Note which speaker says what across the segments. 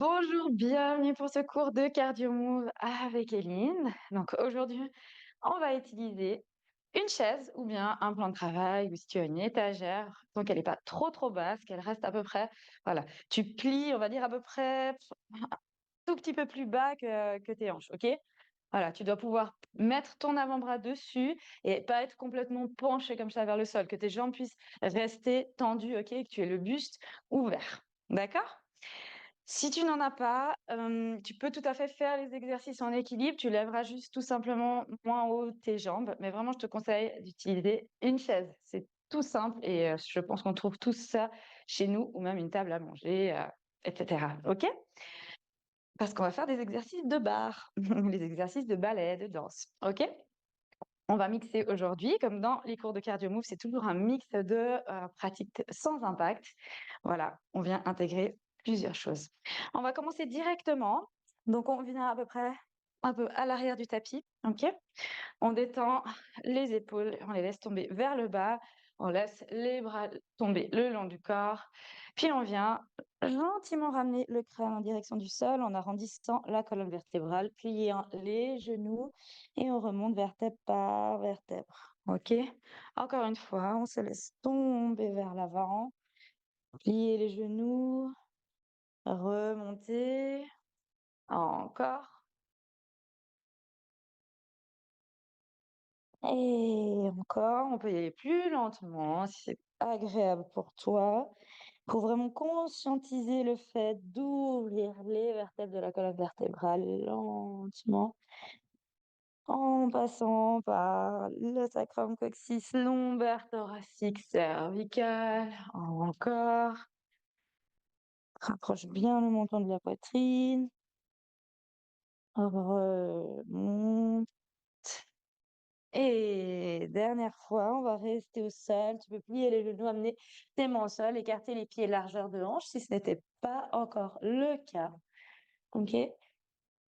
Speaker 1: Bonjour, bienvenue pour ce cours de Cardio Move avec Eline. Donc aujourd'hui, on va utiliser une chaise ou bien un plan de travail ou si tu as une étagère, tant qu'elle n'est pas trop basse, qu'elle reste à peu près, voilà, tu plies, on va dire à peu près un tout petit peu plus bas que tes hanches, ok? Voilà, tu dois pouvoir mettre ton avant-bras dessus et pas être complètement penché comme ça vers le sol, que tes jambes puissent rester tendues, ok? Que tu aies le buste ouvert, d'accord? Si tu n'en as pas, tu peux tout à fait faire les exercices en équilibre. Tu lèveras juste tout simplement moins haut tes jambes, mais vraiment je te conseille d'utiliser une chaise. C'est tout simple et je pense qu'on trouve tous ça chez nous ou même une table à manger, et cetera. OK? Parce qu'on va faire des exercices de barre, les exercices de ballet, de danse. OK? On va mixer aujourd'hui, comme dans les cours de cardio move, c'est toujours un mix de pratiques sans impact. Voilà, on vient intégrer plusieurs choses. On va commencer directement. Donc, on vient à peu près un peu à l'arrière du tapis. OK? On détend les épaules, on les laisse tomber vers le bas, on laisse les bras tomber le long du corps, puis on vient gentiment ramener le crâne en direction du sol en arrondissant la colonne vertébrale, pliant les genoux et on remonte vertèbre par vertèbre. OK? Encore une fois, on se laisse tomber vers l'avant, plier les genoux, remonter, encore. Et encore, on peut y aller plus lentement si c'est agréable pour toi. Il faut vraiment conscientiser le fait d'ouvrir les vertèbres de la colonne vertébrale lentement, en passant par le sacrum, coccyx, lombaire, thoracique, cervical. Encore. Rapproche bien le menton de la poitrine. Remonte. Et dernière fois, on va rester au sol. Tu peux plier les genoux, amener tes mains au sol, écarter les pieds largeur de hanche si ce n'était pas encore le cas. OK? Et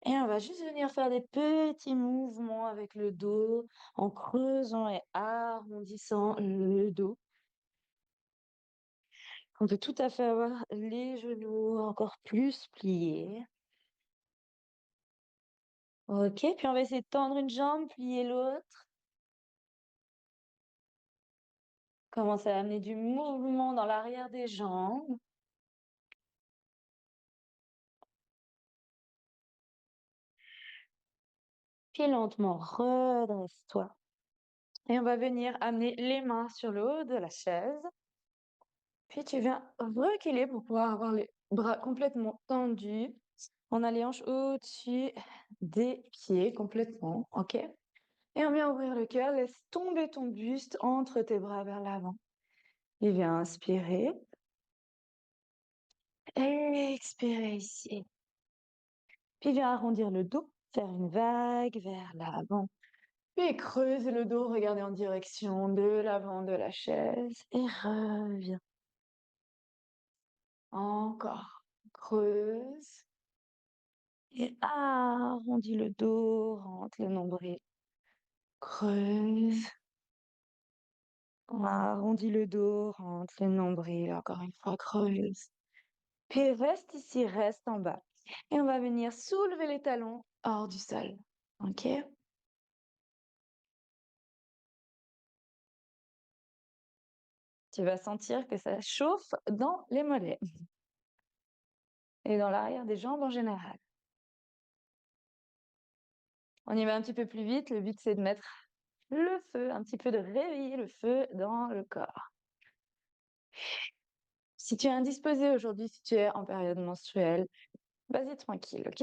Speaker 1: on va juste venir faire des petits mouvements avec le dos en creusant et arrondissant le dos. On peut tout à fait avoir les genoux encore plus pliés. OK, puis on va essayer de tendre une jambe, plier l'autre. Commencer à amener du mouvement dans l'arrière des jambes. Puis lentement, redresse-toi. Et on va venir amener les mains sur le haut de la chaise. Puis tu viens reculer pour pouvoir avoir les bras complètement tendus. On a les hanches au-dessus des pieds complètement, OK? Et on vient ouvrir le cœur, laisse tomber ton buste entre tes bras vers l'avant. Et viens inspirer. Expirer ici. Puis viens arrondir le dos, faire une vague vers l'avant. Puis creuse le dos, regardez en direction de l'avant de la chaise et reviens. Encore. Creuse et arrondis le dos, rentre le nombril. Creuse. Arrondis le dos, rentre le nombril. Encore une fois, creuse. Puis reste ici, reste en bas. Et on va venir soulever les talons hors du sol. OK? Tu vas sentir que ça chauffe dans les mollets et dans l'arrière des jambes en général. On y va un petit peu plus vite. Le but, c'est de mettre le feu, un petit peu de réveiller le feu dans le corps. Si tu es indisposé aujourd'hui, si tu es en période menstruelle, vas-y tranquille, OK?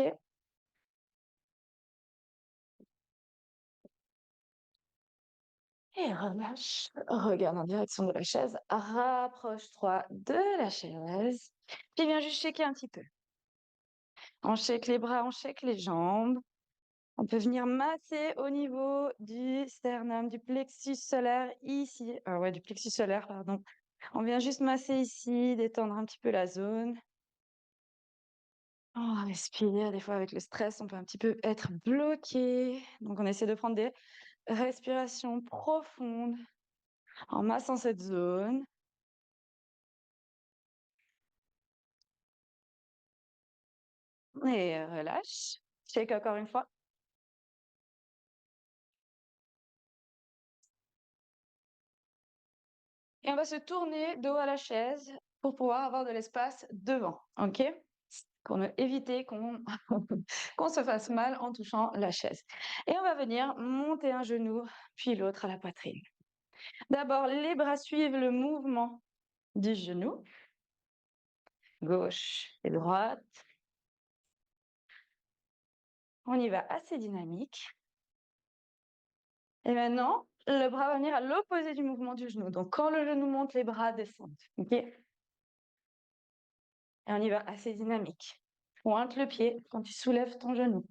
Speaker 1: Et relâche. Regarde en direction de la chaise. Rapproche-toi de la chaise. Puis viens juste shaker un petit peu. On shake les bras, on shake les jambes. On peut venir masser au niveau du sternum, du plexus solaire ici. Ouais, du plexus solaire, pardon. On vient juste masser ici, détendre un petit peu la zone. On respire. Des fois, avec le stress, on peut un petit peu être bloqué. Donc, on essaie de prendre des respirations profondes en massant cette zone. Et relâche. Shake encore une fois. Et on va se tourner dos à la chaise pour pouvoir avoir de l'espace devant, OK? Pour ne éviter qu'on qu'on se fasse mal en touchant la chaise. Et on va venir monter un genou, puis l'autre à la poitrine. D'abord, les bras suivent le mouvement du genou, gauche et droite. On y va assez dynamique. Et maintenant, le bras va venir à l'opposé du mouvement du genou. Donc, quand le genou monte, les bras descendent. OK? Et on y va assez dynamique. Pointe le pied quand tu soulèves ton genou.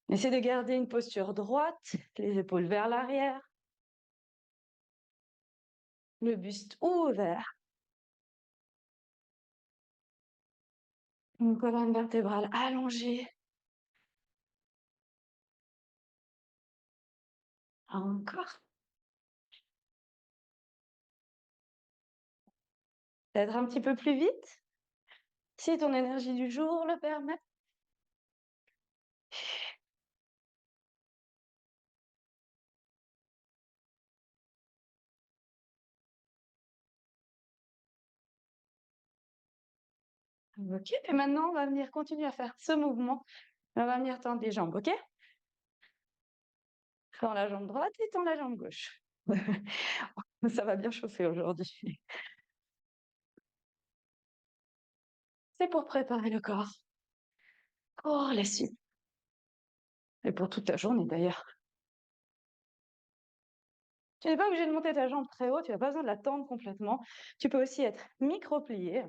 Speaker 1: Essaie de garder une posture droite, les épaules vers l'arrière, le buste ouvert, une colonne vertébrale allongée. Encore. Peut-être un petit peu plus vite, si ton énergie du jour le permet. OK, et maintenant, on va venir continuer à faire ce mouvement. On va venir tendre les jambes, OK? Tends la jambe droite et tends la jambe gauche. Ça va bien chauffer aujourd'hui. C'est pour préparer le corps pour la suite et pour toute la journée d'ailleurs. Tu n'es pas obligé de monter ta jambe très haut, tu n'as pas besoin de la tendre complètement. Tu peux aussi être micro-plié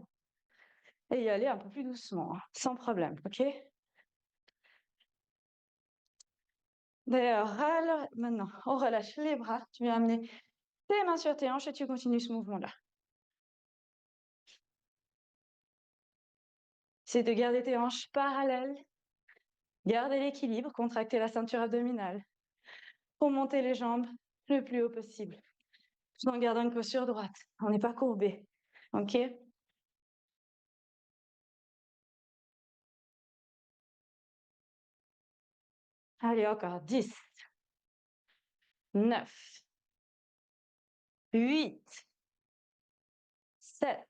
Speaker 1: et y aller un peu plus doucement, hein, sans problème, OK? D'ailleurs, maintenant, on relâche les bras. Tu viens amener tes mains sur tes hanches et tu continues ce mouvement-là. C'est de garder tes hanches parallèles, garder l'équilibre, contracter la ceinture abdominale pour monter les jambes le plus haut possible, tout en gardant une posture droite. On n'est pas courbé, OK? Allez, encore 10, 9, 8, 7,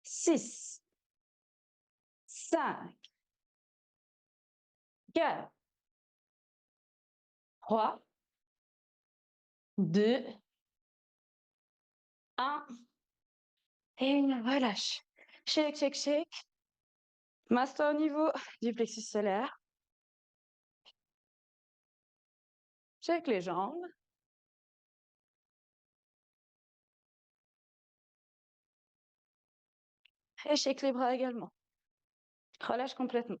Speaker 1: 6, 5, 4, 3, 2, 1. Et relâche. Shake, shake, shake. Masse-toi au niveau du plexus solaire. Shake les jambes. Et shake les bras également. Relâche complètement.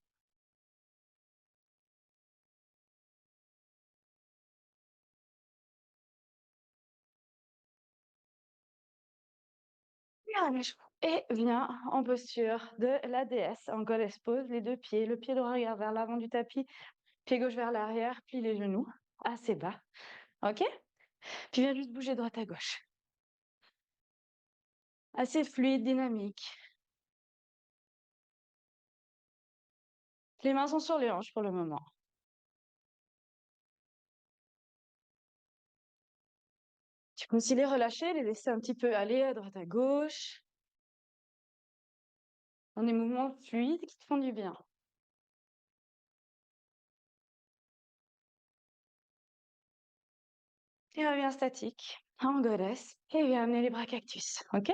Speaker 1: Et viens en posture de la déesse, en goddess pose, les deux pieds, le pied droit regarde vers l'avant du tapis, pied gauche vers l'arrière, plie les genoux assez bas. OK? Puis viens juste bouger droite à gauche. Assez fluide, dynamique. Les mains sont sur les hanches pour le moment. Tu peux aussi les relâcher, les laisser un petit peu aller à droite à gauche, dans des mouvements fluides qui te font du bien. Et reviens statique, en goddess, et viens amener les bras cactus, OK?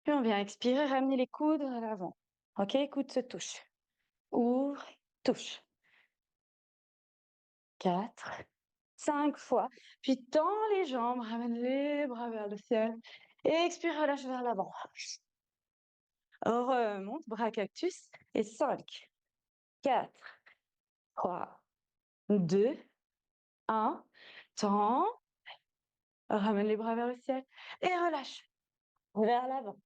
Speaker 1: Puis on vient expirer, ramener les coudes à l'avant. OK, coudes se touchent. Ouvre, touche. 4, 5 fois. Puis tends les jambes, ramène les bras vers le ciel. Et expire, relâche vers l'avant. Remonte, bras cactus. Et 5, 4, 3, 2, 1. Tends. Ramène les bras vers le ciel. Et relâche. Vers l'avant.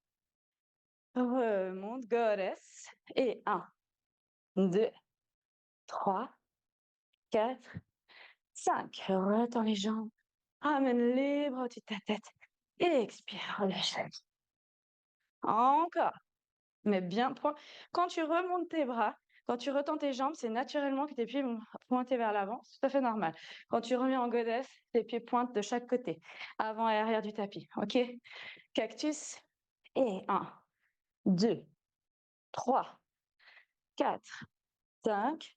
Speaker 1: Remonte, goddess. Et 1, 2, 3, 4, 5. Retends les jambes. Ramène les bras au-dessus de ta tête. Et expire, relâche. Encore. mais bien quand tu remontes tes bras, quand tu retends tes jambes, c'est naturellement que tes pieds vont pointer vers l'avant, c'est tout à fait normal. Quand tu remets en godasse, tes pieds pointent de chaque côté, avant et arrière du tapis, OK? Cactus et 1, 2, 3, 4, 5.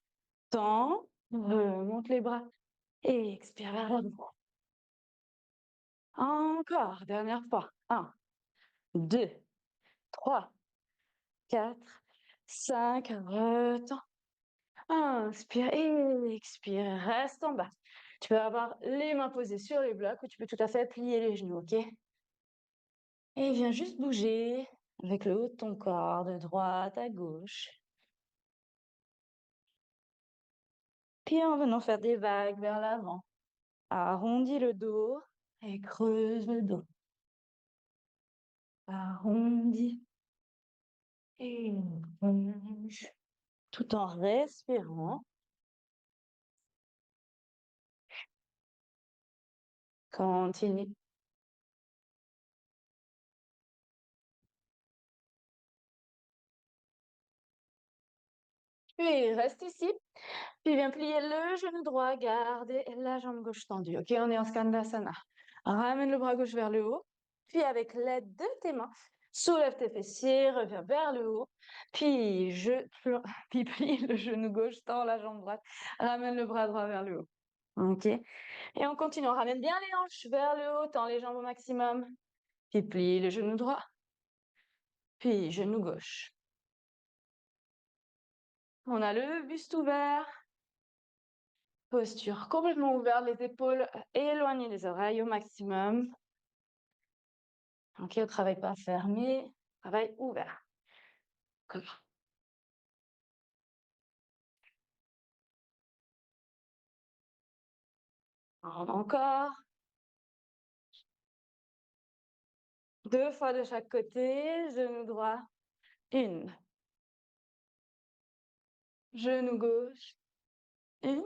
Speaker 1: Tends, remonte les bras et expire vers l'avant. Encore, dernière fois. 1, 2, 3, 4, 5. Retends. Inspire et expire. Reste en bas. Tu peux avoir les mains posées sur les blocs ou tu peux tout à fait plier les genoux, OK? Et viens juste bouger avec le haut de ton corps, de droite à gauche. Puis en venant faire des vagues vers l'avant, arrondis le dos et creuse le dos. Arrondis et bouge tout en respirant. Continue. Puis reste ici. Puis viens plier le genou droit, garder la jambe gauche tendue. OK, on est en Skandasana. Ramène le bras gauche vers le haut. Puis avec l'aide de tes mains, soulève tes fessiers, reviens vers le haut. Puis, puis plie le genou gauche, tends la jambe droite. Ramène le bras droit vers le haut. OK. Et on continue. On ramène bien les hanches vers le haut, tends les jambes au maximum. Puis plie le genou droit. Puis genou gauche. On a le buste ouvert. Posture complètement ouverte, les épaules éloignées des oreilles au maximum. OK, on ne travaille pas fermé, travail ouvert. Comme ça. Encore. 2 fois de chaque côté, genou droit. 1. Genou gauche. 1.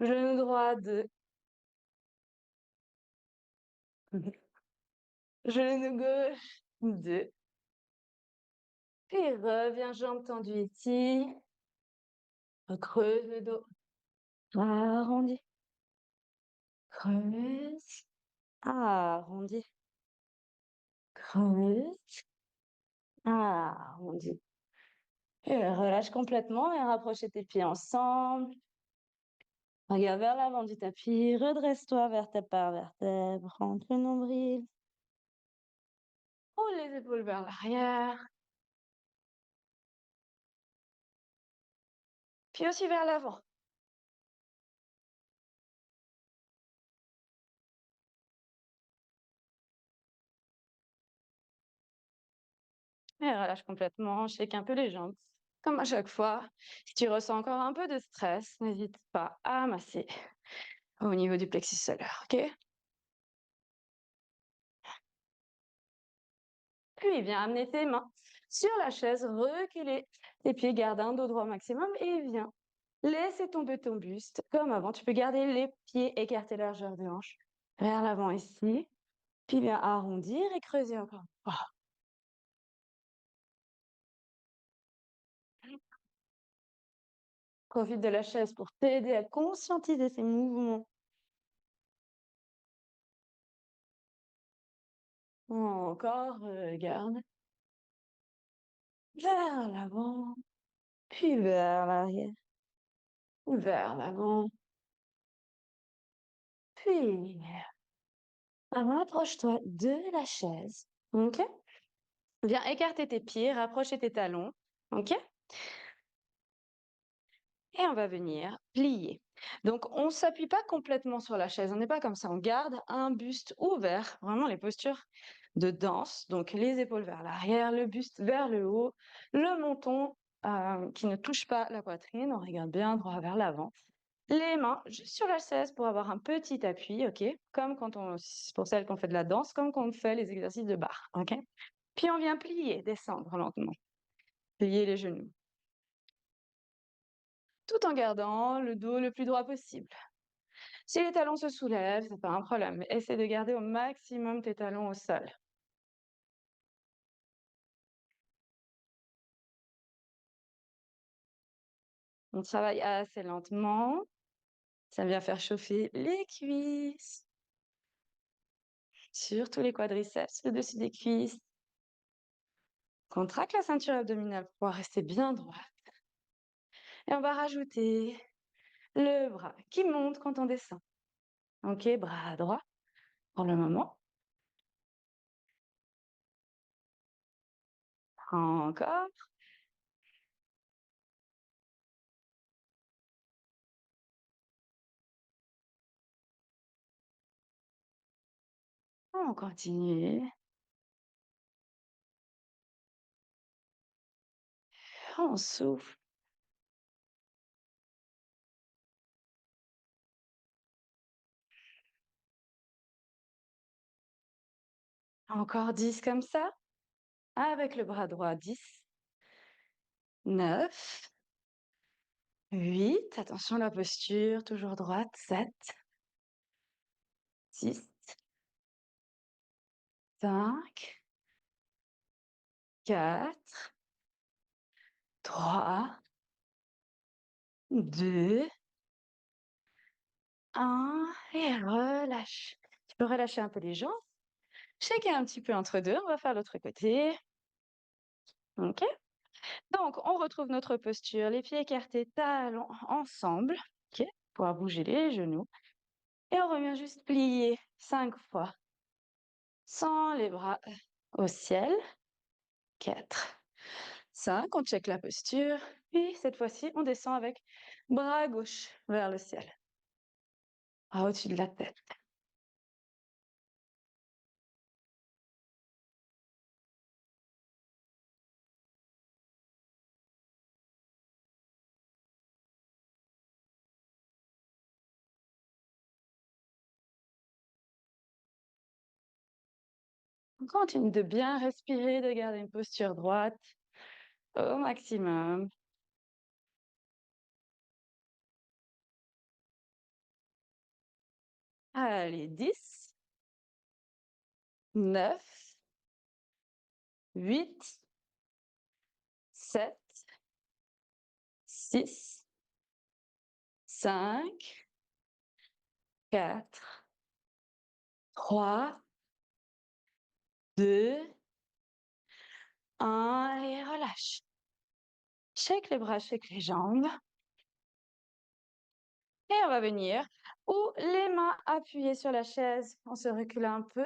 Speaker 1: Genou droit. 2. Genou gauche. 2. Puis reviens, jambes tendues ici. Creuse le dos. Arrondi. Creuse. Arrondi. Creuse. Arrondi. Et relâche complètement et rapproche tes pieds ensemble. Regarde vers l'avant du tapis. Redresse-toi vertèbre par vertèbre. Rentre le nombril. Roule les épaules vers l'arrière. Puis aussi vers l'avant. Et relâche complètement. Shake un peu les jambes. Comme à chaque fois. Si tu ressens encore un peu de stress, n'hésite pas à masser au niveau du plexus solaire. OK? Puis viens amener tes mains sur la chaise, reculer tes pieds, garde un dos droit maximum et viens laisser tomber ton buste comme avant. Tu peux garder les pieds écartés largeur de hanche vers l'avant ici. Puis viens arrondir et creuser encore. Profite de la chaise pour t'aider à conscientiser ces mouvements. Encore, regarde. Vers l'avant, puis vers l'arrière, vers l'avant, puis rapproche-toi de la chaise. OK? Viens écarter tes pieds, rapprocher tes talons. OK? Et on va venir plier. Donc, on ne s'appuie pas complètement sur la chaise. On n'est pas comme ça. On garde un buste ouvert. Vraiment les postures de danse. Donc, les épaules vers l'arrière, le buste vers le haut, le menton qui ne touche pas la poitrine. On regarde bien droit vers l'avant. Les mains juste sur la chaise pour avoir un petit appui, OK? Comme quand pour celles qui ont fait de la danse, comme quand on fait les exercices de barre, OK? Puis on vient plier, descendre lentement. Plier les genoux. Tout en gardant le dos le plus droit possible. Si les talons se soulèvent, c'est pas un problème. Essaie de garder au maximum tes talons au sol. On travaille assez lentement. Ça vient faire chauffer les cuisses, surtout les quadriceps, le dessus des cuisses. Contracte la ceinture abdominale pour pouvoir rester bien droit. Et on va rajouter le bras qui monte quand on descend. Ok, bras droit pour le moment. Encore. On continue. On souffle. Encore 10 comme ça. Avec le bras droit, 10, 9, 8. Attention la posture, toujours droite. 7, 6, 5, 4, 3, 2, 1. Et relâche. Tu peux relâcher un peu les jambes. Checker un petit peu entre deux. On va faire l'autre côté. Ok. Donc, on retrouve notre posture. Les pieds écartés, talons ensemble. Ok. Pour bouger les genoux. Et on revient juste plier 5 fois. Sans les bras au ciel. 4, 5. On check la posture. Puis, cette fois-ci, on descend avec bras gauche vers le ciel. Au-dessus de la tête. On continue de bien respirer, de garder une posture droite au maximum. Allez, 10, 9, 8, 7, 6, 5, 4, 3, 2, 1 et relâche. Check les bras, check les jambes. Et on va venir ou les mains appuyées sur la chaise, on se recule un peu,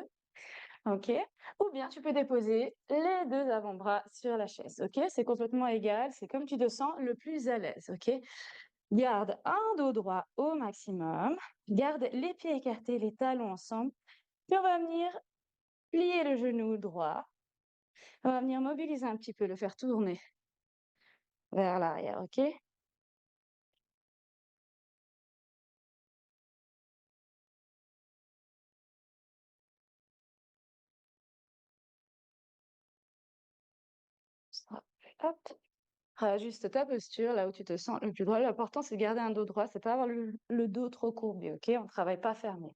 Speaker 1: ok? Ou bien tu peux déposer les deux avant-bras sur la chaise, ok? C'est complètement égal, c'est comme tu te sens le plus à l'aise, ok? Garde un dos droit au maximum, garde les pieds écartés, les talons ensemble, puis on va venir plier le genou droit, on va venir mobiliser un petit peu, le faire tourner vers l'arrière, ok? Hop. Ajuste ta posture là où tu te sens le plus droit. L'important, c'est de garder un dos droit, c'est pas avoir le dos trop courbé, ok? On ne travaille pas fermé.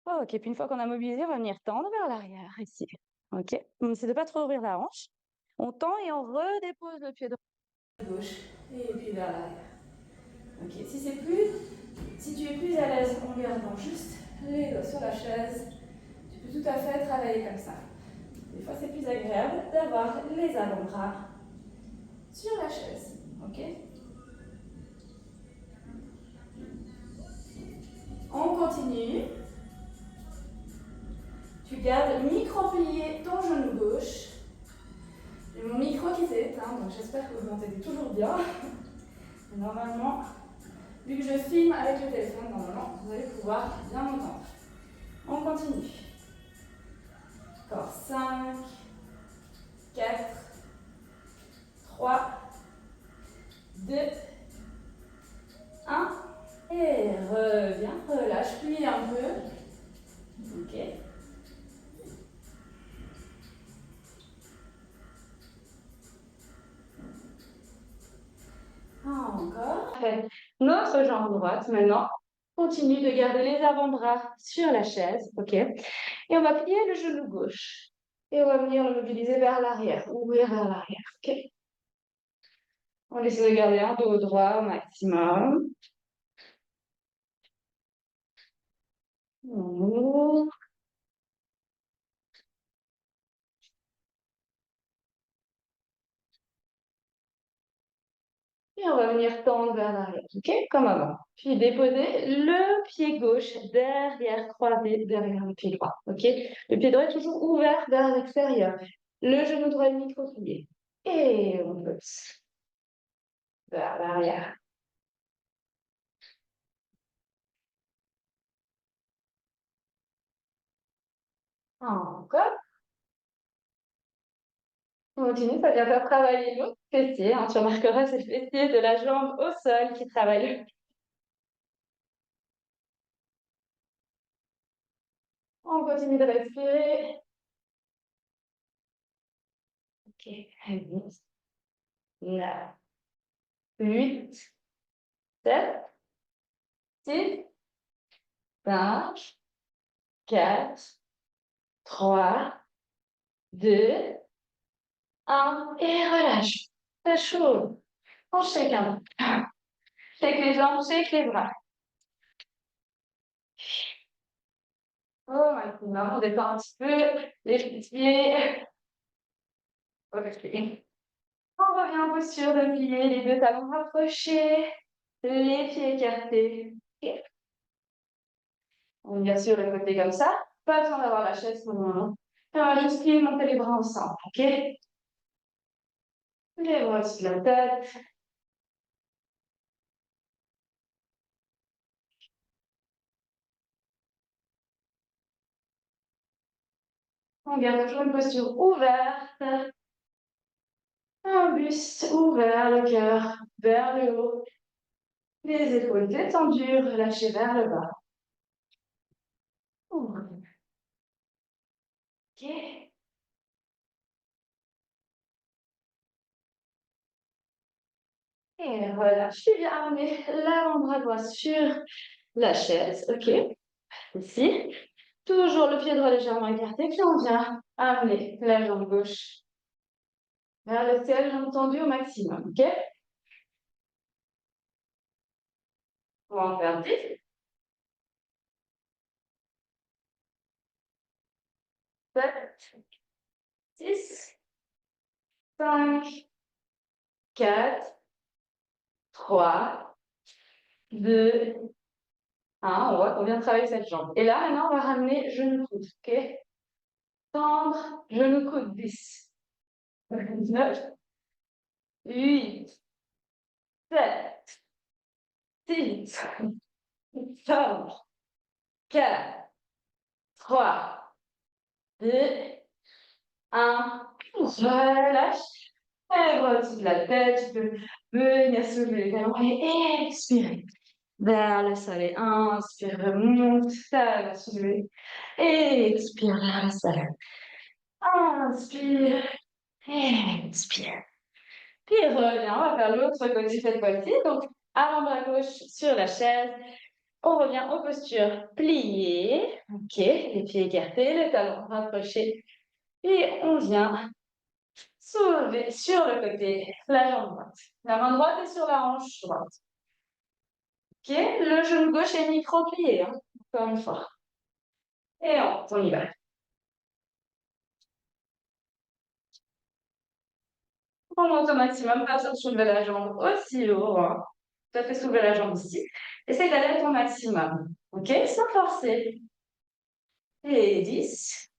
Speaker 1: Ok, puis une fois qu'on a mobilisé, on va venir tendre vers l'arrière, ici. Ok? On essaie de pas trop ouvrir la hanche. On tend et on redépose le pied droit à gauche et puis vers l'arrière. Ok, si tu es plus à l'aise en gardant juste les doigts sur la chaise, tu peux tout à fait travailler comme ça. Des fois, c'est plus agréable d'avoir les avant-bras sur la chaise, ok? On continue. Tu gardes micro-plié ton genou gauche. J'ai mon micro qui s'est éteint, donc j'espère que vous m'entendez toujours bien. Normalement, vu que je filme avec le téléphone, normalement, vous allez pouvoir bien m'entendre. On continue. Encore 5, 4, 3, 2, 1. Et reviens, relâche, plie un peu. Ok. Encore. Parfait. Notre jambe droite, maintenant, continue de garder les avant-bras sur la chaise, ok? Et on va plier le genou gauche. Et on va venir le mobiliser vers l'arrière, ouvrir vers l'arrière, ok? On essaie de garder un dos droit au maximum. On ouvre. Et on va venir tendre vers l'arrière, ok? Comme avant. Puis déposer le pied gauche derrière, croisé derrière le pied droit, ok? Le pied droit est toujours ouvert vers l'extérieur. Le genou droit est micro-plié. Et on pousse vers l'arrière. Encore. On continue, ça vient faire travailler l'autre fessier, hein. Tu remarqueras, c'est le fessier de la jambe au sol qui travaille. On continue de respirer. Ok, 10, 9, 8, 7, 6, 5, 4, 3, 2, 1. Et relâche. C'est chaud. On shake un peu. Shake les jambes, shake les bras. Oh, maintenant, on détend un petit peu les pieds. Ok. On revient en posture de plier, les deux talons rapprochés, les pieds écartés. Ok. On vient sur le côté comme ça. Pas besoin d'avoir la chaise pour le moment. Et on va juste plier, monter les bras ensemble. Ok? Les bras au-dessus de la tête. On garde toujours une posture ouverte. Un buste ouvert, le cœur vers le haut. Les épaules détendues, relâchées vers le bas. Ouvre. Ok. Et relâche. Tu viens amener l'avant-bras droit sur la chaise. Ok. Ici. Toujours le pied droit légèrement écarté. Puis on vient amener la jambe gauche vers le ciel, jambe tendue au maximum. Ok. On va en faire 10, 7, 6, 5, 4, 3, 2, 1. On voit qu'on vient travailler cette jambe. Et là, maintenant, on va ramener genou-coude. Ok. Tendre, genou-coude. 10, 9, 8, 7, 6, 5, 4, 3, 2, 1. Relâche. Et bras au-dessus de la tête. Tu peux venir soulever les talons et expirer. Vers le soleil. Inspire, remonte. Ça va soulever. Et expire vers le soleil. Inspire. Expire. Puis reviens. On va faire l'autre côté cette fois-ci. Donc, avant-bras gauche sur la chaise. On revient aux postures pliées. Ok. Les pieds écartés, les talons rapprochés. Et on vient soulever sur le côté la jambe droite. La main droite est sur la hanche droite. Ok, le genou gauche est micro-plié, hein, encore une fois. Et on y va. On monte au maximum, pas besoin de soulever la jambe aussi haut. Hein. Tu as fait soulever la jambe ici. Essaye d'aller à ton maximum. Ok, sans forcer. Et 10,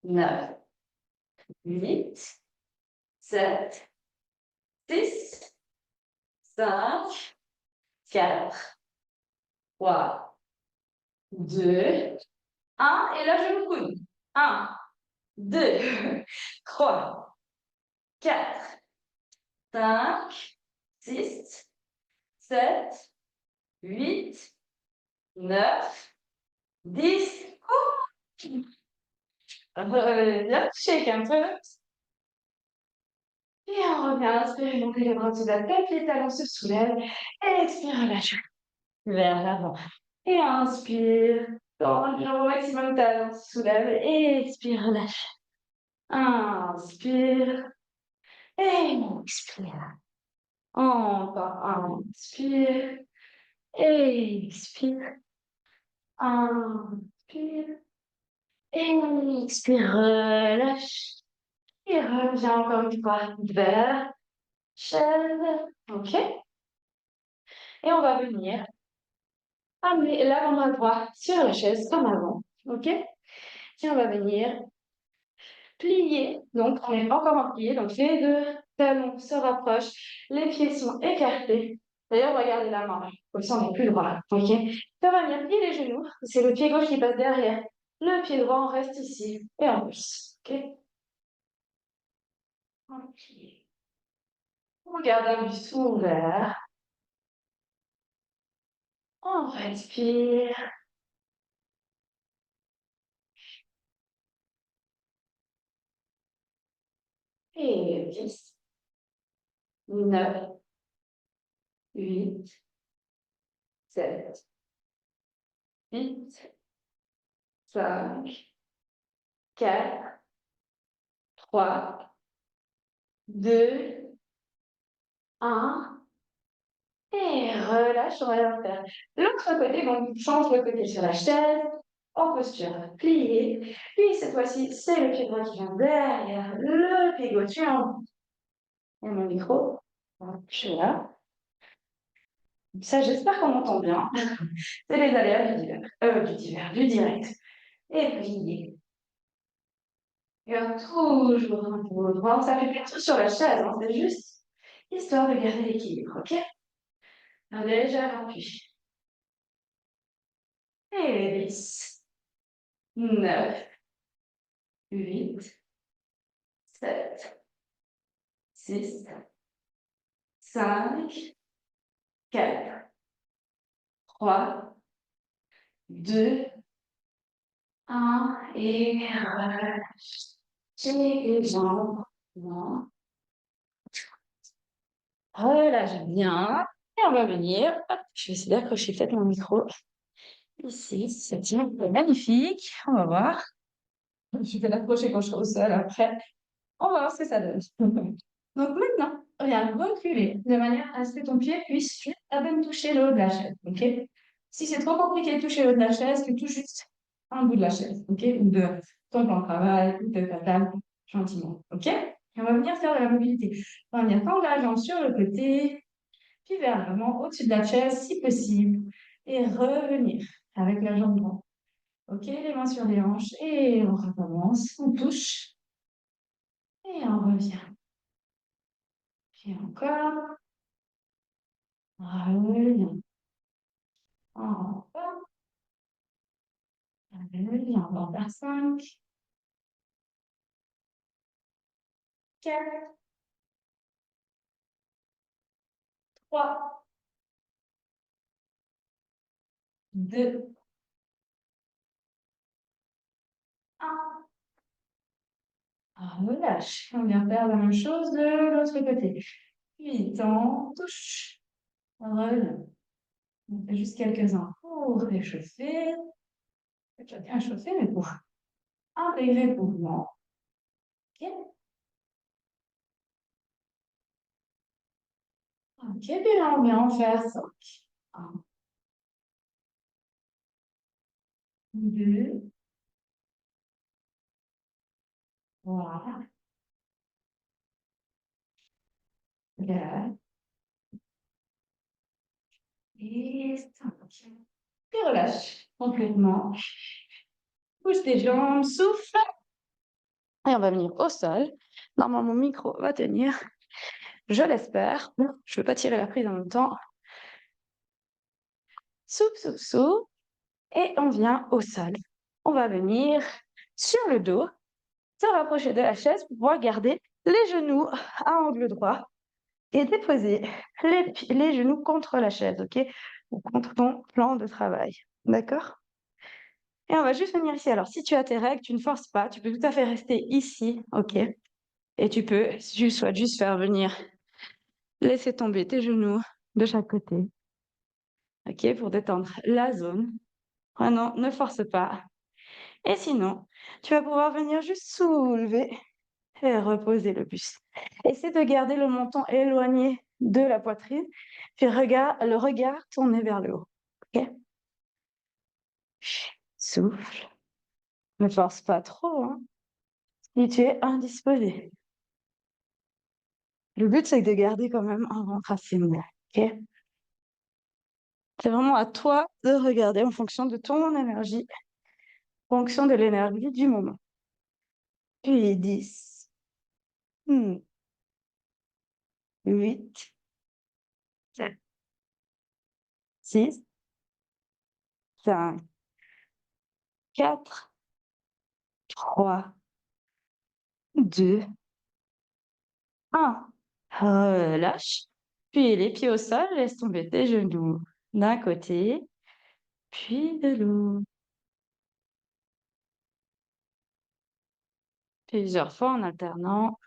Speaker 1: 9, 8, 7, 6, 5, 4, 3, 2, 1. Et là, je me coude. 1, 2, 3, 4, 5, 6, 7, 8, 9, 10. Bien, shake un peu. Et on revient, inspire, monter les bras au-dessus de la tête, les talons se soulèvent. Expire, relâche vers l'avant. Et inspire, tends le au maximum, talons se soulèvent. Et expire, relâche. Inspire. Et expire. Encore. Inspire. Expire. Inspire. Expire. Relâche. Et reviens encore une fois vers chaise. OK? Et on va venir amener l'avant-bras droit sur la chaise comme avant. OK? Et on va venir plier. Donc, on est encore en plié. Donc, les deux talons se rapprochent. Les pieds sont écartés. D'ailleurs, regardez la main. Comme ça, on est plus droit. OK? On va venir plier les genoux. C'est le pied gauche qui passe derrière. Le pied droit, on reste ici. Et on pousse. OK? On plie. On garde un buste ouvert. On respire. Et 10, 9, 8, 7, 8, 5, 4, 3, 2, 1. Et relâche, on va faire l'autre côté. Donc, on change le côté sur la chaise, en posture pliée. Puis, cette fois-ci, c'est le pied droit qui vient derrière le pied gauche. Et mon micro. Je suis là. Ça, j'espère qu'on m'entend bien. C'est les aléas du direct. Et puis, garde toujours un peu droit. Ça fait plaisir sur la chaise, hein, c'est juste histoire de garder l'équilibre, ok? Un léger appui. Et 10, 9, 8, 7, 6, 5, 4, 3, 2, 1. Et relâche les jambes. Non. Relâche bien. Et on va venir. Hop, je vais essayer d'accrocher peut-être mon micro. Ici, ça tient. Magnifique. On va voir. Je vais l'accrocher quand je serai au sol après. On va voir ce que ça donne. Donc maintenant, regarde, reculer de manière à ce que ton pied puisse à peine toucher le haut de la chaise. Ok? Si c'est trop compliqué de toucher le haut de la chaise, tu touches juste un bout de la chaise. Ok? Ou de ton plan de travail, ou de ta table, gentiment. Ok? Et on va venir faire de la mobilité. On va venir tendre la jambe sur le côté, puis vers l'avant, au-dessus de la chaise, si possible, et revenir avec la jambe droite. Ok? Les mains sur les hanches, et on recommence. On touche, et on revient. Puis encore. Revient. Encore. Revient. On va en faire 5, 4, 3, 2, 1. Relâche. On vient faire la même chose de l'autre côté. Puis, on touche. Revient. On fait juste quelques-uns pour réchauffer. Tu vas bien chauffer, mais pour intégrer le mouvement. Ok. Ok, puis là, on vient en faire 5. 1, 2, voilà. 4 et 5. Puis relâche complètement. Bouge tes jambes, souffle. Et on va venir au sol. Normalement, mon micro va tenir. Je l'espère. Je ne veux pas tirer la prise en même temps. Souffle, souffle, souffle. Et on vient au sol. On va venir sur le dos, se rapprocher de la chaise pour pouvoir garder les genoux à angle droit et déposer les genoux contre la chaise, ok? Ou contre ton plan de travail. D'accord? Et on va juste venir ici. Alors, si tu as tes règles, tu ne forces pas. Tu peux tout à fait rester ici, ok? Et tu peux juste faire venir, laisser tomber tes genoux de chaque côté, ok? Pour détendre la zone. Vraiment, ne force pas. Et sinon, tu vas pouvoir venir juste soulever et reposer le buste. Essaie de garder le menton éloigné de la poitrine, puis le regard tourné vers le haut. OK? Souffle. Ne force pas trop, hein. Si tu es indisposé. Le but, c'est de garder quand même un ventre assez mou. OK? C'est vraiment à toi de regarder en fonction de ton énergie, en fonction de l'énergie du moment. Puis 10, 8, 7, 6, 5, 4, 3, 2, 1. Relâche. Puis les pieds au sol, laisse tomber tes genoux d'un côté, puis de l'autre. Plusieurs fois en alternant.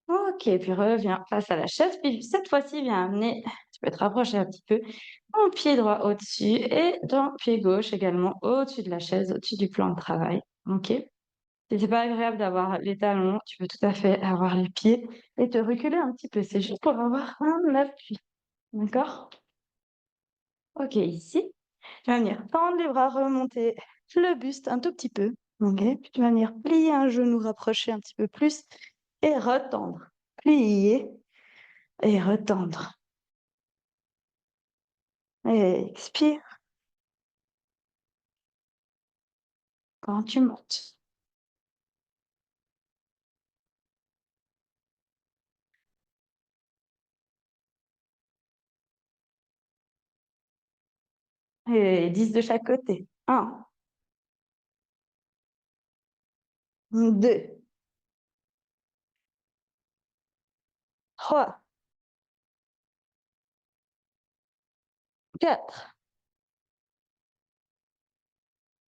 Speaker 1: OK, puis reviens face à la chaise, puis cette fois-ci, viens amener, tu peux te rapprocher un petit peu, ton pied droit au-dessus et ton pied gauche également au-dessus de la chaise, au-dessus du plan de travail. OK? Si c'est pas agréable d'avoir les talons, tu peux tout à fait avoir les pieds et te reculer un petit peu. C'est juste pour avoir un appui. D'accord? OK, ici, tu vas venir tendre les bras, remonter le buste un tout petit peu. OK? Puis tu vas venir plier un genou, rapprocher un petit peu plus et retendre. Plier et retendre. Et expire quand tu montes. Et 10 de chaque côté. 1, 2, 3, 4,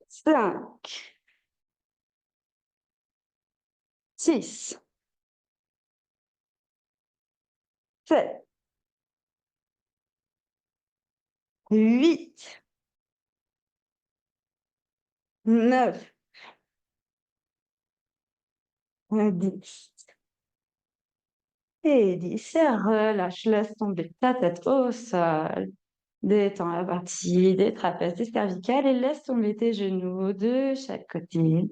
Speaker 1: 5, 6, 7, 8, 9, 10. Et 10. Et relâche, laisse tomber ta tête au sol. Détends la partie des trapèzes, des cervicales et laisse tomber tes genoux de chaque côté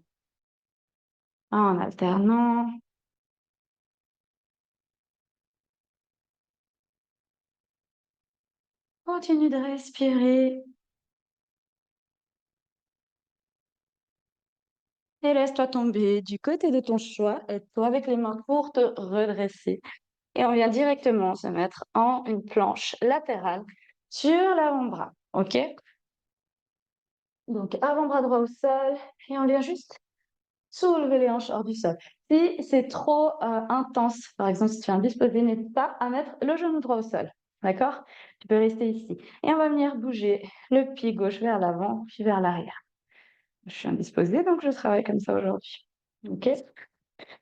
Speaker 1: en alternant. Continue de respirer et laisse-toi tomber du côté de ton choix. Aide-toi avec les mains pour te redresser. Et on vient directement se mettre en une planche latérale sur l'avant-bras. OK? Donc, avant-bras droit au sol et on vient juste soulever les hanches hors du sol. Si c'est trop intense, par exemple, si tu es indisposé, n'hésite pas à mettre le genou droit au sol. D'accord? Tu peux rester ici. Et on va venir bouger le pied gauche vers l'avant, puis vers l'arrière. Je suis indisposée, donc je travaille comme ça aujourd'hui. OK?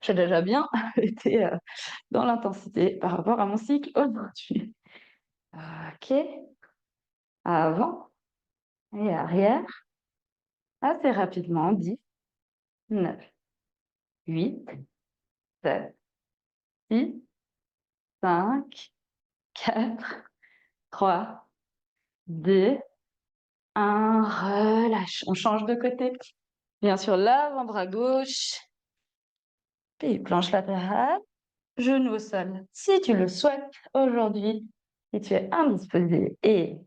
Speaker 1: J'ai déjà bien été dans l'intensité par rapport à mon cycle aujourd'hui. OK. Avant et arrière. Assez rapidement. 10, 9, 8, 7, 6, 5, 4, 3, 2, 1. Relâche. On change de côté. Bien sûr, l'avant-bras gauche. Puis planche latérale. Genou au sol. Si tu le souhaites aujourd'hui, si tu es indisposé. Et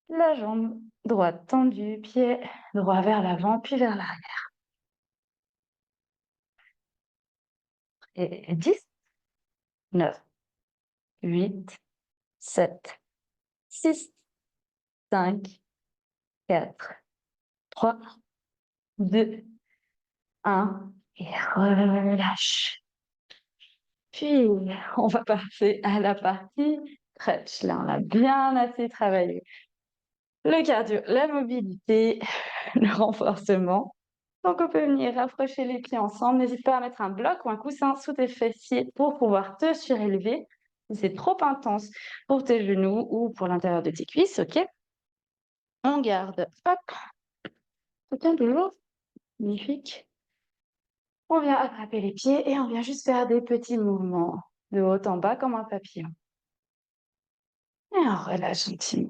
Speaker 1: la jambe droite tendue, pied droit vers l'avant, puis vers l'arrière. Et 10, 9, 8, 7, 6, 5, 4, 3, 2, 1. Et relâche. Puis, on va passer à la partie stretch. Là, on a bien assez travaillé le cardio, la mobilité, le renforcement. Donc, on peut venir rapprocher les pieds ensemble. N'hésite pas à mettre un bloc ou un coussin sous tes fessiers pour pouvoir te surélever. Si c'est trop intense pour tes genoux ou pour l'intérieur de tes cuisses, OK? On garde, hop, Tiens toujours. Magnifique. On vient attraper les pieds et on vient juste faire des petits mouvements de haut en bas comme un papillon. Et on relâche gentiment.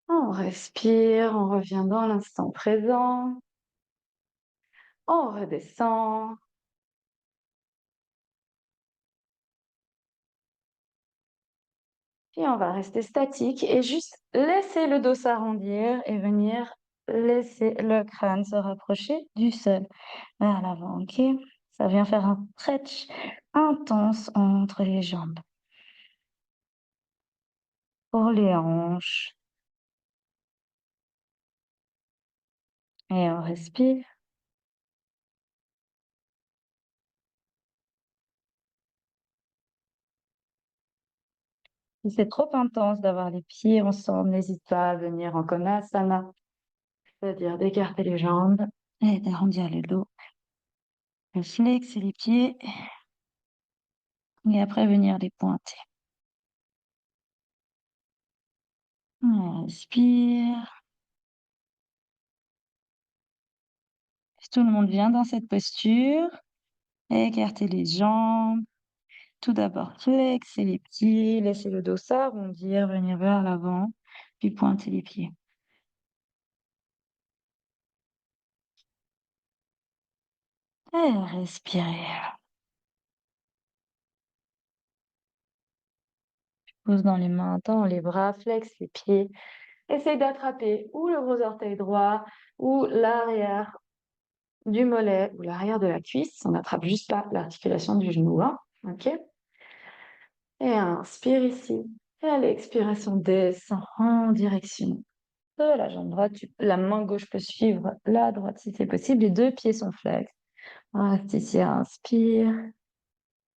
Speaker 1: On respire, on revient dans l'instant présent, on redescend. Puis on va rester statique et juste laisser le dos s'arrondir et venir laisser le crâne se rapprocher du sol vers l'avant, ok? Ça vient faire un stretch intense entre les jambes, pour les hanches. Et on respire. Si c'est trop intense d'avoir les pieds ensemble, n'hésite pas à venir en Konasana, c'est-à-dire d'écarter les jambes et d'arrondir le dos, de flexer les pieds et après venir les pointer. On respire. Si tout le monde vient dans cette posture, écartez les jambes. Tout d'abord, flexer les pieds, laissez le dos s'arrondir, venir vers l'avant, puis pointer les pieds. Et respirez. Pousse dans les mains, tends les bras, flex les pieds. Essaye d'attraper ou le gros orteil droit ou l'arrière du mollet ou l'arrière de la cuisse. On n'attrape juste pas l'articulation du genou, hein, ok? Et inspire ici. Et à l'expiration, descend en direction de la jambe droite. La main gauche peut suivre la droite si c'est possible. Les deux pieds sont flex. On reste ici, inspire.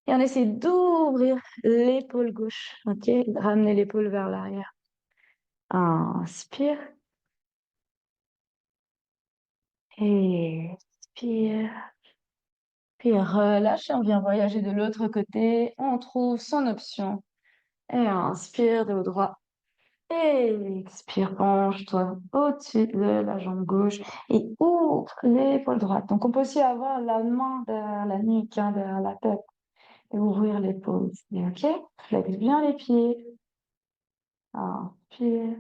Speaker 1: Et on essaie d'ouvrir l'épaule gauche, ok? Ramener l'épaule vers l'arrière. Inspire. Expire. Puis relâche et on vient voyager de l'autre côté. On trouve son option. Et inspire de haut droit. Et expire, penche-toi au-dessus de la jambe gauche et ouvre l'épaule droite. Donc, on peut aussi avoir la main derrière la nuque, hein, derrière la tête et ouvrir l'épaule. Ok? Flex bien les pieds. Inspire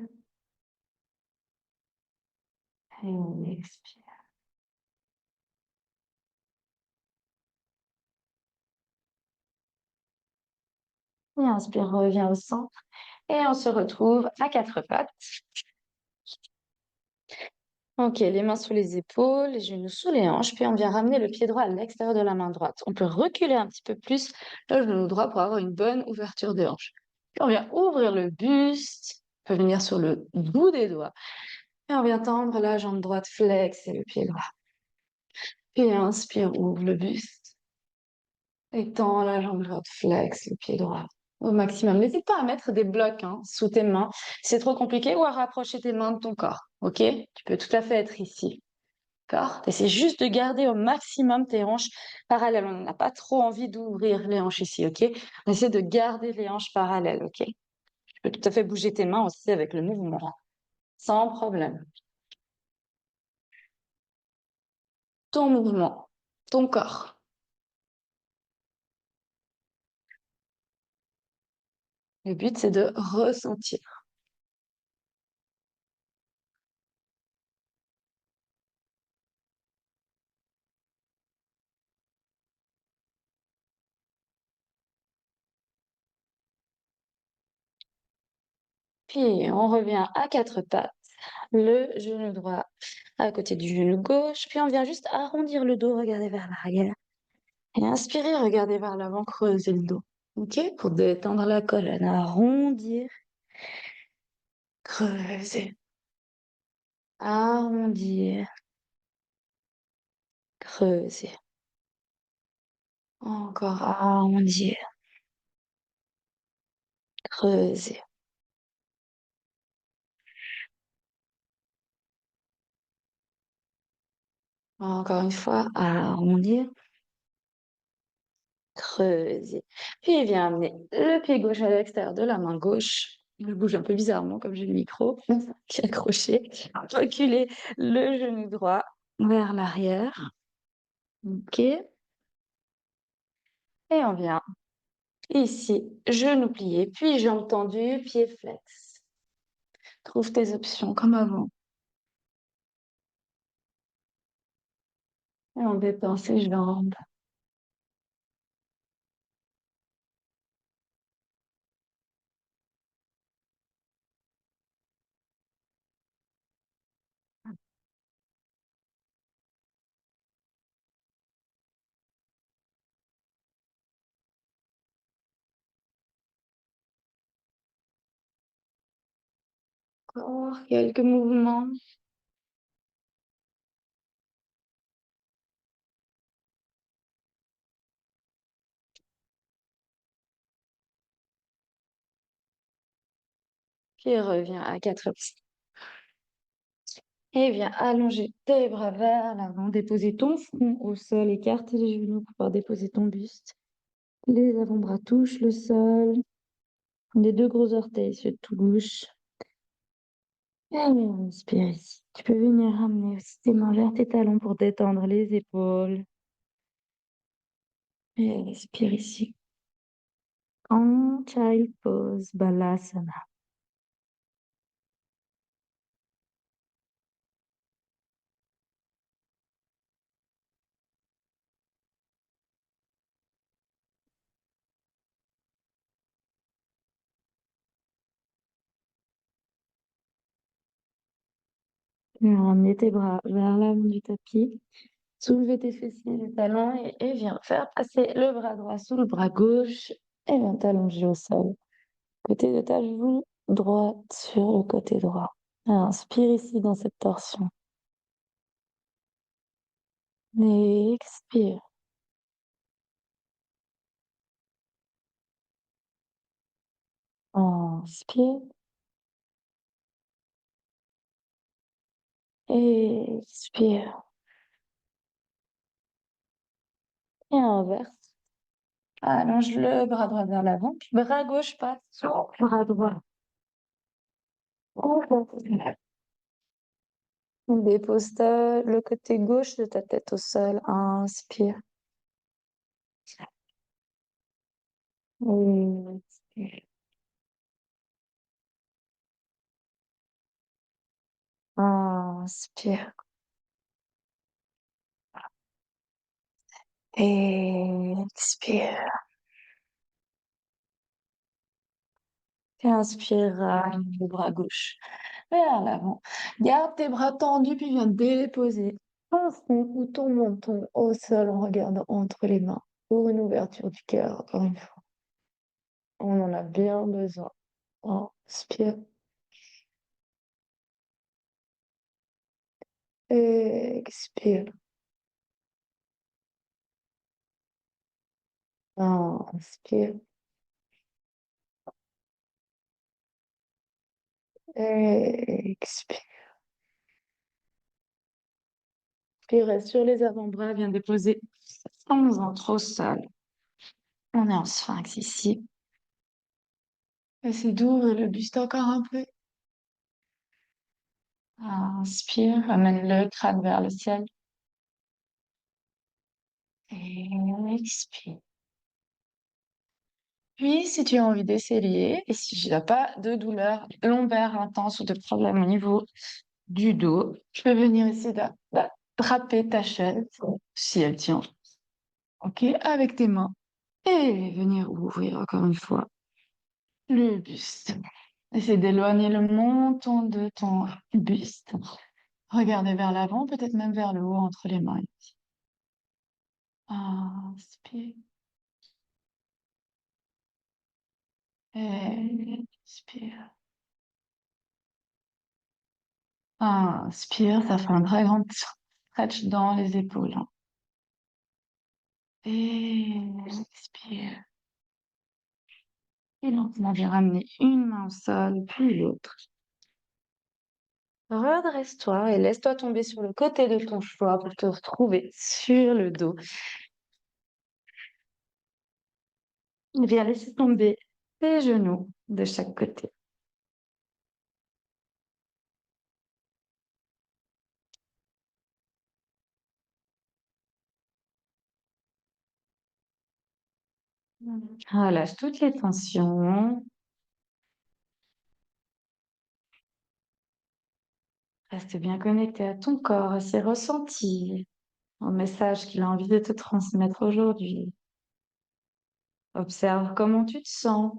Speaker 1: et expire. Et inspire, reviens au centre. Et on se retrouve à quatre pattes. Ok, les mains sous les épaules, les genoux sous les hanches, puis on vient ramener le pied droit à l'extérieur de la main droite. On peut reculer un petit peu plus le genou droit pour avoir une bonne ouverture de hanche. Puis on vient ouvrir le buste, on peut venir sur le bout des doigts. Et on vient tendre la jambe droite, flex et le pied droit. Puis inspire, ouvre le buste. Et tends la jambe droite, flex le pied droit au maximum. N'hésite pas à mettre des blocs, hein, sous tes mains. Si c'est trop compliqué, ou à rapprocher tes mains de ton corps. Ok? Tu peux tout à fait être ici. D'accord? Essaie juste de garder au maximum tes hanches parallèles. On n'a pas trop envie d'ouvrir les hanches ici, ok? On essaie de garder les hanches parallèles, ok? Tu peux tout à fait bouger tes mains aussi avec le mouvement, sans problème. Ton mouvement, ton corps. Le but, c'est de ressentir. Puis, on revient à quatre pattes. Le genou droit à côté du genou gauche. Puis, on vient juste arrondir le dos, regarder vers l'arrière. Et inspirer, regarder vers l'avant, creuser le dos. Ok? Pour détendre la colonne, arrondir, creuser. Arrondir, creuser. Encore arrondir, creuser. Encore une fois, arrondir, creuser. Puis viens amener le pied gauche à l'extérieur de la main gauche. Je bouge un peu bizarrement comme j'ai le micro qui est accroché. Reculer le genou droit vers l'arrière. OK. Et on vient ici, genou plié, puis jambes tendues, pieds flex. Trouve tes options comme avant. Et on détend ses jambes. Encore quelques mouvements. Puis reviens à quatre appuis. Et viens allonger tes bras vers l'avant, déposer ton front au sol, écarte les genoux pour pouvoir déposer ton buste. Les avant-bras touchent le sol. Les deux gros orteils se touchent. Et on inspire ici. Tu peux venir ramener aussi tes mains vers tes talons pour détendre les épaules. Et respire ici. En child pose, balasana. Viens ramener tes bras vers l'avant du tapis. Soulever tes fessiers, les talons et viens faire passer le bras droit sous le bras gauche et viens t'allonger au sol. Côté de ta joue droite sur le côté droit. Inspire ici dans cette torsion. Et expire. Inspire et expire. Et inverse. Allonge le bras droit vers l'avant, puis bras gauche passe sur bras droit. Dépose le côté gauche de ta tête au sol. Inspire. Expire. Inspire. Et expire. Et inspire, le bras gauche vers l'avant. Garde tes bras tendus, puis viens déposer ton front ou ton menton au sol en regardant entre les mains pour une ouverture du cœur, encore une fois. On en a bien besoin. Inspire. Et expire. Inspire. Et expire. Puis reste sur les avant-bras, viens déposer ton ventre au sol. On est en sphinx ici. Essaie d'ouvrir le buste encore un peu. Inspire, ramène le crâne vers le ciel. Et expire. Puis, si tu as envie d'essayer, et si tu n'as pas de douleur lombaire intense ou de problème au niveau du dos, tu peux venir ici d'attraper ta chaise, si elle tient, ok, avec tes mains, et venir ouvrir encore une fois le buste. Essaie d'éloigner le menton de ton buste. Regardez vers l'avant, peut-être même vers le haut entre les mains. Inspire. Expire. Inspire, ça fait un très grand stretch dans les épaules. Et expire. Et lentement, viens ramener une main au sol, puis l'autre. Redresse-toi et laisse-toi tomber sur le côté de ton choix pour te retrouver sur le dos. Viens laisser tomber tes genoux de chaque côté. Relâche toutes les tensions. Reste bien connecté à ton corps, à ses ressentis, au message qu'il a envie de te transmettre aujourd'hui. Observe comment tu te sens.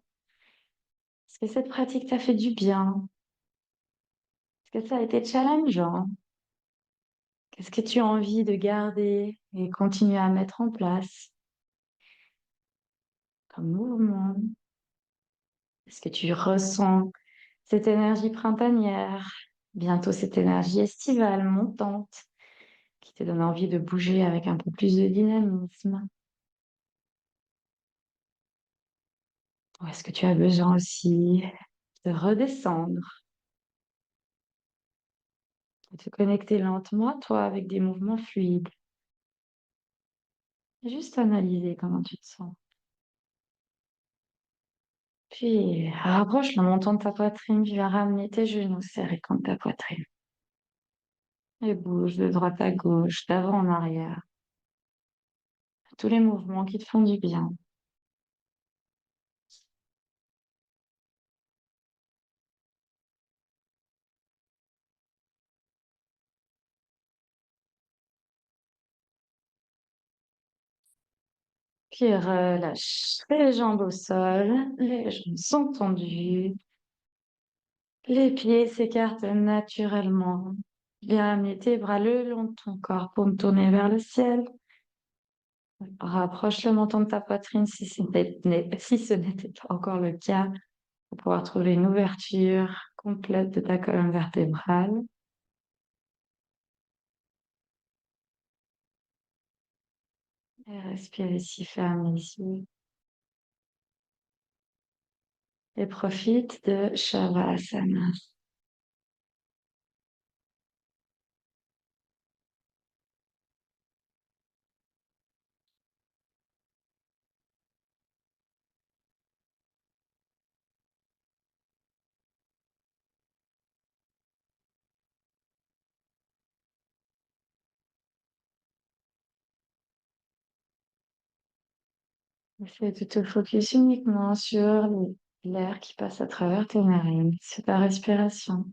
Speaker 1: Est-ce que cette pratique t'a fait du bien? Est-ce que ça a été challengeant? Qu'est-ce que tu as envie de garder et continuer à mettre en place comme mouvement? Est-ce que tu ressens cette énergie printanière, bientôt cette énergie estivale montante qui te donne envie de bouger avec un peu plus de dynamisme? Ou est-ce que tu as besoin aussi de redescendre, de te connecter lentement à toi avec des mouvements fluides? Juste analyser comment tu te sens. Puis rapproche le montant de ta poitrine, puis viens ramener tes genoux serrés contre ta poitrine. Et bouge de droite à gauche, d'avant en arrière. Tous les mouvements qui te font du bien. Puis relâche les jambes au sol, les jambes sont tendues, les pieds s'écartent naturellement. Viens amener tes bras le long de ton corps pour me tourner vers le ciel. Rapproche le menton de ta poitrine si ce n'était pas encore le cas, pour pouvoir trouver une ouverture complète de ta colonne vertébrale. Et respire ici, ferme les yeux. Et profite de Shavasana. Essaie de te focus uniquement sur l'air qui passe à travers tes narines, sur ta respiration.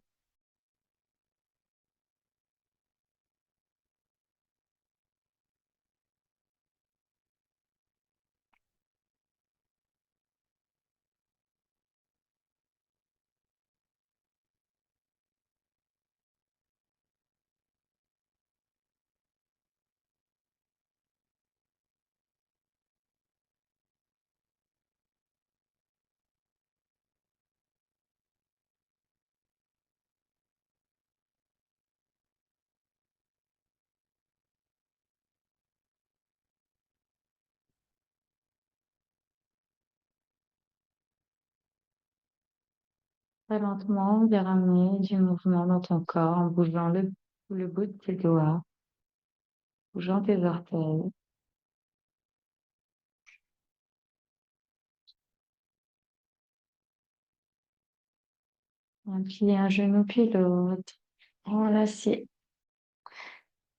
Speaker 1: Très lentement, viens ramener du mouvement dans ton corps en bougeant le bout de tes doigts, bougeant tes orteils. Un pied, un genou, puis l'autre. Enlacer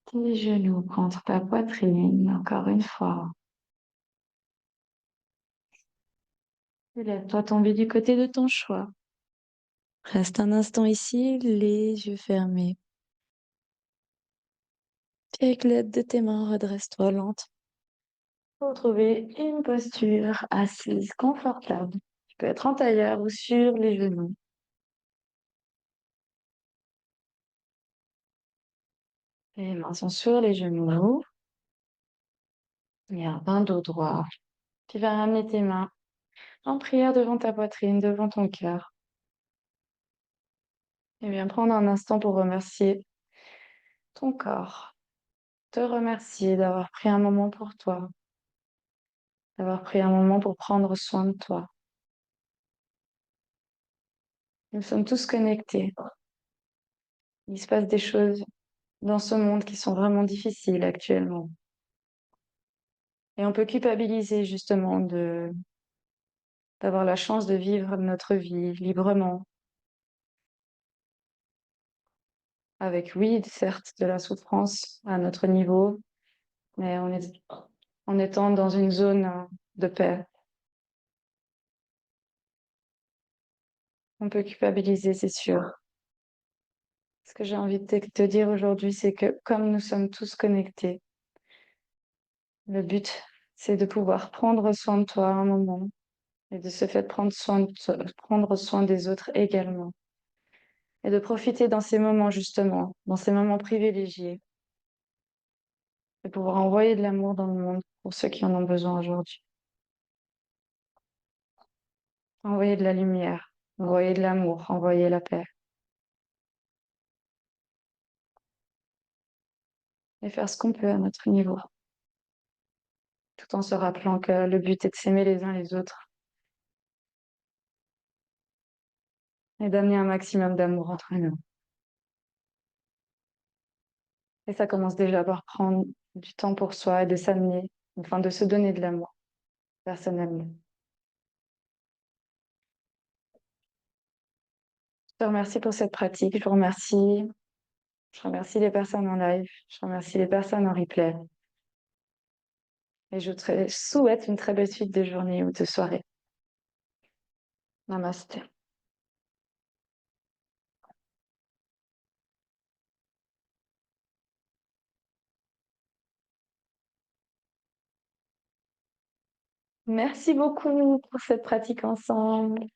Speaker 1: tes genoux contre ta poitrine, encore une fois. Et lève-toi tomber du côté de ton choix. Reste un instant ici, les yeux fermés. Puis avec l'aide de tes mains, redresse-toi lentement. Pour trouver une posture assise confortable. Tu peux être en tailleur ou sur les genoux. Les mains sont sur les genoux. Garde un dos droit. Tu vas ramener tes mains en prière devant ta poitrine, devant ton cœur. Et bien prendre un instant pour remercier ton corps. Te remercier d'avoir pris un moment pour toi, d'avoir pris un moment pour prendre soin de toi. Nous sommes tous connectés. Il se passe des choses dans ce monde qui sont vraiment difficiles actuellement. Et on peut culpabiliser justement d'avoir la chance de vivre notre vie librement, avec oui, certes, de la souffrance à notre niveau, mais en étant dans une zone de paix. On peut culpabiliser, c'est sûr. Ce que j'ai envie de te dire aujourd'hui, c'est que comme nous sommes tous connectés, le but, c'est de pouvoir prendre soin de toi un moment et de ce fait prendre soin des autres également. Et de profiter dans ces moments justement, dans ces moments privilégiés, de pouvoir envoyer de l'amour dans le monde pour ceux qui en ont besoin aujourd'hui. Envoyer de la lumière, envoyer de l'amour, envoyer la paix. Et faire ce qu'on peut à notre niveau, tout en se rappelant que le but est de s'aimer les uns les autres et d'amener un maximum d'amour entre nous. Et ça commence déjà par prendre du temps pour soi et de s'amener, enfin de se donner de l'amour personnellement. Je te remercie pour cette pratique. Je remercie les personnes en live. Je remercie les personnes en replay. Et je te souhaite une très belle suite de journée ou de soirée. Namaste. Merci beaucoup pour cette pratique ensemble.